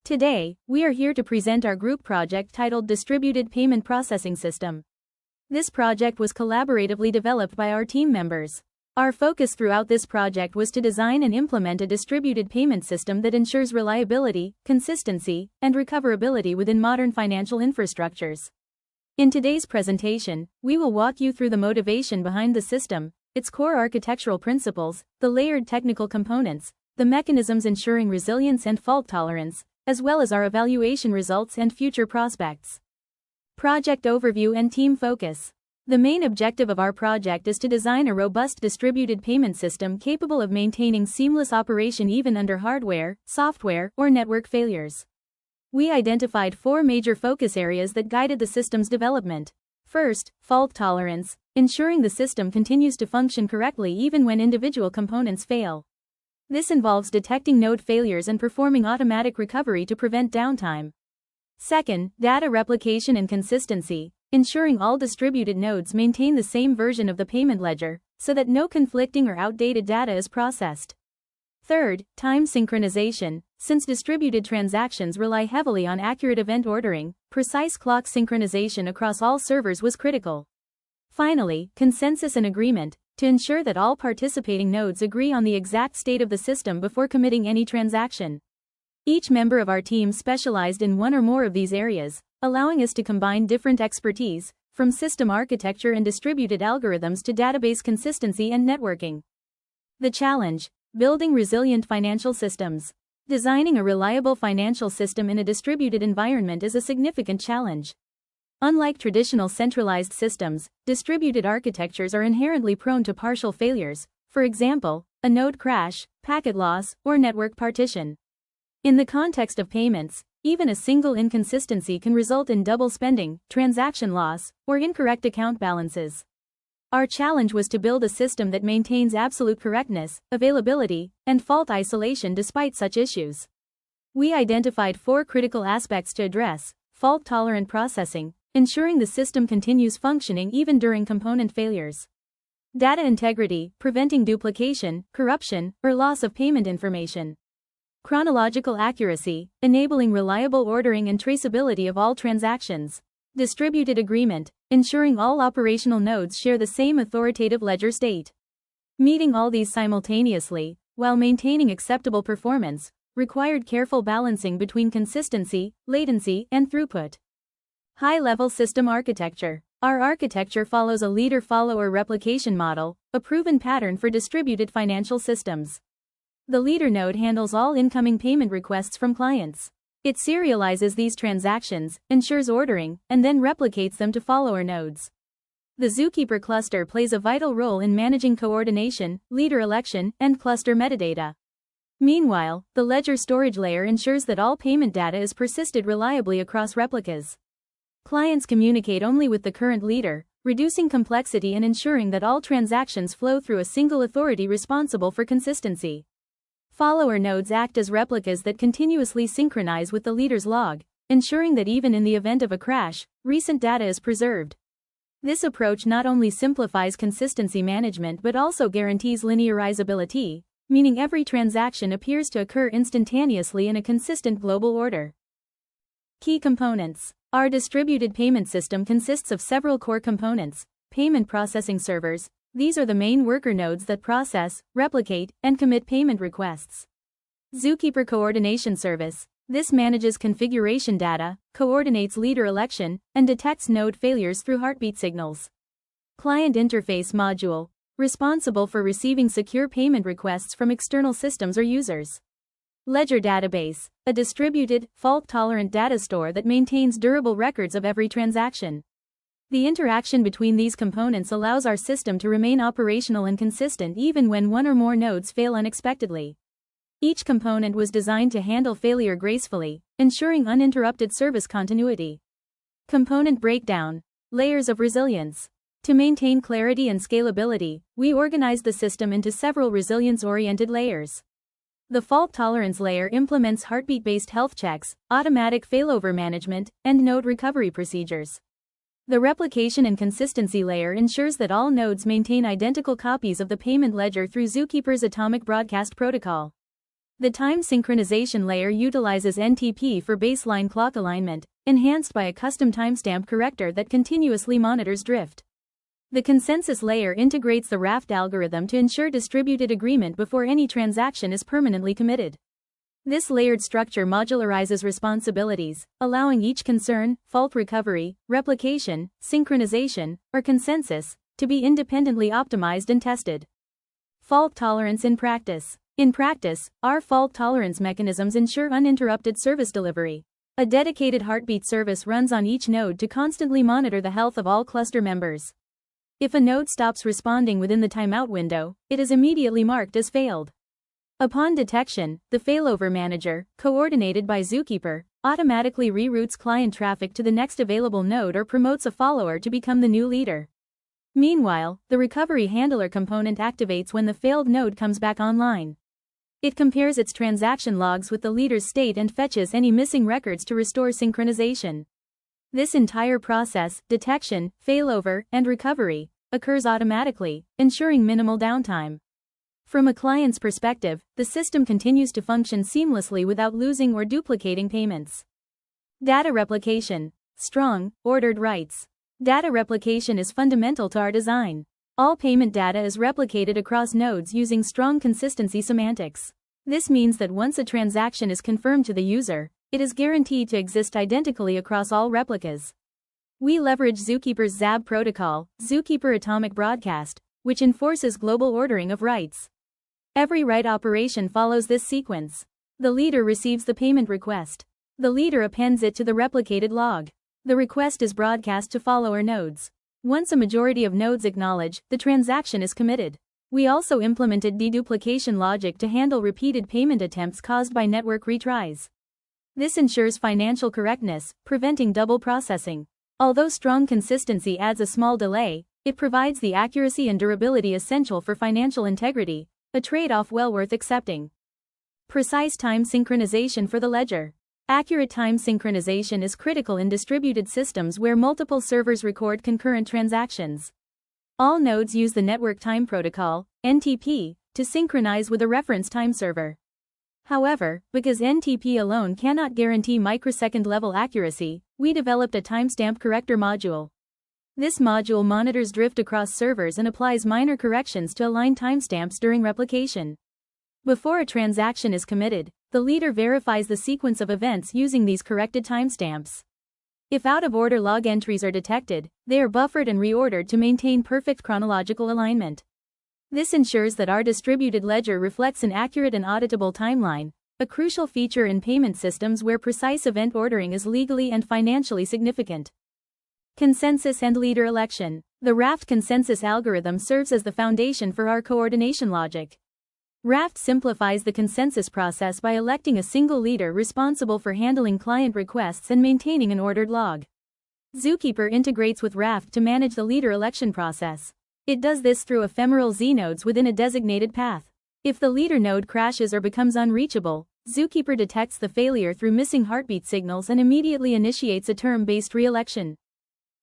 Today, we are here to present our group project titled Distributed Payment Processing System. This project was collaboratively developed by our team members. Our focus throughout this project was to design and implement a distributed payment system that ensures reliability, consistency, and recoverability within modern financial infrastructures. In today's presentation, we will walk you through the motivation behind the system, its core architectural principles, the layered technical components, the mechanisms ensuring resilience and fault tolerance, as well as our evaluation results and future prospects. Project overview and team focus. The main objective of our project is to design a robust distributed payment system capable of maintaining seamless operation even under hardware, software, or network failures. We identified 4 major focus areas that guided the system's development. First, fault tolerance, ensuring the system continues to function correctly even when individual components fail. This involves detecting node failures and performing automatic recovery to prevent downtime. Second, data replication and consistency, ensuring all distributed nodes maintain the same version of the payment ledger, so that no conflicting or outdated data is processed. Third, time synchronization, since distributed transactions rely heavily on accurate event ordering, precise clock synchronization across all servers was critical. Finally, consensus and agreement, to ensure that all participating nodes agree on the exact state of the system before committing any transaction. Each member of our team specialized in one or more of these areas, allowing us to combine different expertise, from system architecture and distributed algorithms to database consistency and networking. The challenge: building resilient financial systems. Designing a reliable financial system in a distributed environment is a significant challenge. Unlike traditional centralized systems, distributed architectures are inherently prone to partial failures, for example, a node crash, packet loss, or network partition. In the context of payments, even a single inconsistency can result in double spending, transaction loss, or incorrect account balances. Our challenge was to build a system that maintains absolute correctness, availability, and fault isolation despite such issues. We identified 4 critical aspects to address: fault-tolerant processing, ensuring the system continues functioning even during component failures; data integrity, preventing duplication, corruption, or loss of payment information; chronological accuracy, enabling reliable ordering and traceability of all transactions; distributed agreement, ensuring all operational nodes share the same authoritative ledger state. Meeting all these simultaneously, while maintaining acceptable performance, required careful balancing between consistency, latency, and throughput. High-level system architecture. Our architecture follows a leader-follower replication model, a proven pattern for distributed financial systems. The leader node handles all incoming payment requests from clients. It serializes these transactions, ensures ordering, and then replicates them to follower nodes. The Zookeeper cluster plays a vital role in managing coordination, leader election, and cluster metadata. Meanwhile, the ledger storage layer ensures that all payment data is persisted reliably across replicas. Clients communicate only with the current leader, reducing complexity and ensuring that all transactions flow through a single authority responsible for consistency. Follower nodes act as replicas that continuously synchronize with the leader's log, ensuring that even in the event of a crash, recent data is preserved. This approach not only simplifies consistency management but also guarantees linearizability, meaning every transaction appears to occur instantaneously in a consistent global order. Key components. Our distributed payment system consists of several core components: payment processing servers. These are the main worker nodes that process, replicate, and commit payment requests. Zookeeper coordination service. This manages configuration data, coordinates leader election, and detects node failures through heartbeat signals. Client interface module. Responsible for receiving secure payment requests from external systems or users. Ledger database, a distributed, fault-tolerant data store that maintains durable records of every transaction. The interaction between these components allows our system to remain operational and consistent even when one or more nodes fail unexpectedly. Each component was designed to handle failure gracefully, ensuring uninterrupted service continuity. Component breakdown. Layers of resilience. To maintain clarity and scalability, we organized the system into several resilience-oriented layers. The fault tolerance layer implements heartbeat-based health checks, automatic failover management, and node recovery procedures. The replication and consistency layer ensures that all nodes maintain identical copies of the payment ledger through Zookeeper's Atomic Broadcast Protocol. The time synchronization layer utilizes NTP for baseline clock alignment, enhanced by a custom timestamp corrector that continuously monitors drift. The consensus layer integrates the Raft algorithm to ensure distributed agreement before any transaction is permanently committed. This layered structure modularizes responsibilities, allowing each concern, fault recovery, replication, synchronization, or consensus, to be independently optimized and tested. Fault tolerance in practice. In practice, our fault tolerance mechanisms ensure uninterrupted service delivery. A dedicated heartbeat service runs on each node to constantly monitor the health of all cluster members. If a node stops responding within the timeout window, it is immediately marked as failed. Upon detection, the failover manager, coordinated by Zookeeper, automatically reroutes client traffic to the next available node or promotes a follower to become the new leader. Meanwhile, the recovery handler component activates when the failed node comes back online. It compares its transaction logs with the leader's state and fetches any missing records to restore synchronization. This entire process, detection, failover, and recovery, occurs automatically, ensuring minimal downtime. From a client's perspective, the system continues to function seamlessly without losing or duplicating payments. Data replication. Strong, ordered writes. Data replication is fundamental to our design. All payment data is replicated across nodes using strong consistency semantics. This means that once a transaction is confirmed to the user, it is guaranteed to exist identically across all replicas. We leverage Zookeeper's ZAB protocol, Zookeeper Atomic Broadcast, which enforces global ordering of writes. Every write operation follows this sequence. The leader receives the payment request. The leader appends it to the replicated log. The request is broadcast to follower nodes. Once a majority of nodes acknowledge, the transaction is committed. We also implemented deduplication logic to handle repeated payment attempts caused by network retries. This ensures financial correctness, preventing double processing. Although strong consistency adds a small delay, it provides the accuracy and durability essential for financial integrity, a trade-off well worth accepting. Precise time synchronization for the ledger. Accurate time synchronization is critical in distributed systems where multiple servers record concurrent transactions. All nodes use the Network Time Protocol, NTP, to synchronize with a reference time server. However, because NTP alone cannot guarantee microsecond-level accuracy, we developed a timestamp corrector module. This module monitors drift across servers and applies minor corrections to align timestamps during replication. Before a transaction is committed, the leader verifies the sequence of events using these corrected timestamps. If out-of-order log entries are detected, they are buffered and reordered to maintain perfect chronological alignment. This ensures that our distributed ledger reflects an accurate and auditable timeline, a crucial feature in payment systems where precise event ordering is legally and financially significant. Consensus and leader election. The Raft consensus algorithm serves as the foundation for our coordination logic. Raft simplifies the consensus process by electing a single leader responsible for handling client requests and maintaining an ordered log. Zookeeper integrates with Raft to manage the leader election process. It does this through ephemeral Z-nodes within a designated path. If the leader node crashes or becomes unreachable, Zookeeper detects the failure through missing heartbeat signals and immediately initiates a term-based re-election.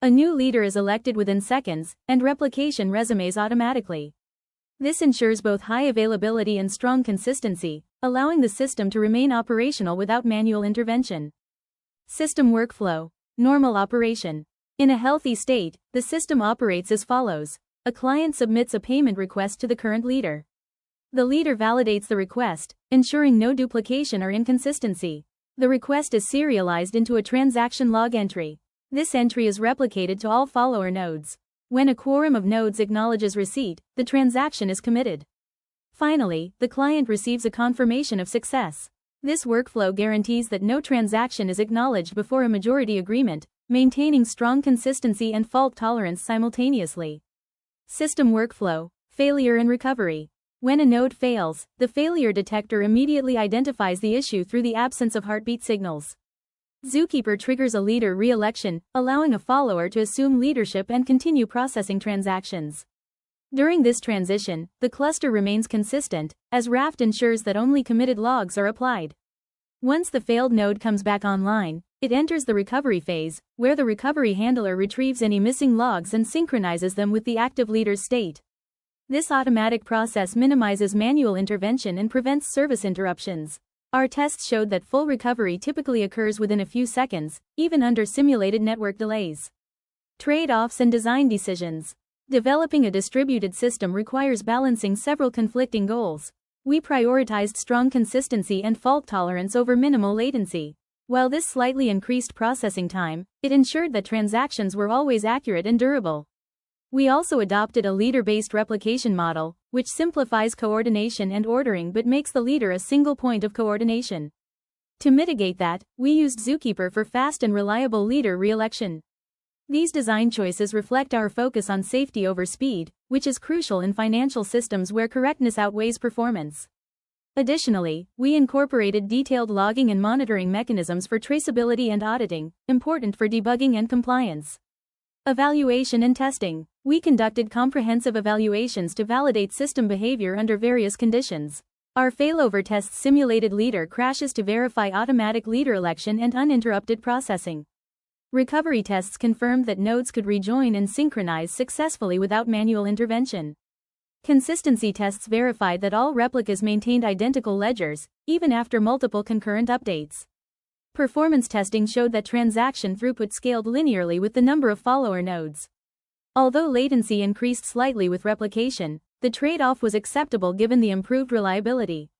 A new leader is elected within seconds, and replication resumes automatically. This ensures both high availability and strong consistency, allowing the system to remain operational without manual intervention. System workflow. Normal operation. In a healthy state, the system operates as follows. A client submits a payment request to the current leader. The leader validates the request, ensuring no duplication or inconsistency. The request is serialized into a transaction log entry. This entry is replicated to all follower nodes. When a quorum of nodes acknowledges receipt, the transaction is committed. Finally, the client receives a confirmation of success. This workflow guarantees that no transaction is acknowledged before a majority agreement, maintaining strong consistency and fault tolerance simultaneously. System workflow. Failure and recovery. When a node fails, the failure detector immediately identifies the issue through the absence of heartbeat signals. Zookeeper triggers a leader re-election, allowing a follower to assume leadership and continue processing transactions. During this transition, the cluster remains consistent, as Raft ensures that only committed logs are applied. Once the failed node comes back online, it enters the recovery phase, where the recovery handler retrieves any missing logs and synchronizes them with the active leader's state. This automatic process minimizes manual intervention and prevents service interruptions. Our tests showed that full recovery typically occurs within a few seconds, even under simulated network delays. Trade-offs and design decisions. Developing a distributed system requires balancing several conflicting goals. We prioritized strong consistency and fault tolerance over minimal latency. While this slightly increased processing time, it ensured that transactions were always accurate and durable. We also adopted a leader-based replication model, which simplifies coordination and ordering but makes the leader a single point of coordination. To mitigate that, we used Zookeeper for fast and reliable leader re-election. These design choices reflect our focus on safety over speed, which is crucial in financial systems where correctness outweighs performance. Additionally, we incorporated detailed logging and monitoring mechanisms for traceability and auditing, important for debugging and compliance. Evaluation and testing. We conducted comprehensive evaluations to validate system behavior under various conditions. Our failover tests simulated leader crashes to verify automatic leader election and uninterrupted processing. Recovery tests confirmed that nodes could rejoin and synchronize successfully without manual intervention. Consistency tests verified that all replicas maintained identical ledgers, even after multiple concurrent updates. Performance testing showed that transaction throughput scaled linearly with the number of follower nodes. Although latency increased slightly with replication, the trade-off was acceptable given the improved reliability.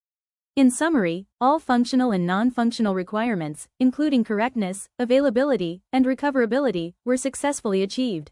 In summary, all functional and non-functional requirements, including correctness, availability, and recoverability, were successfully achieved.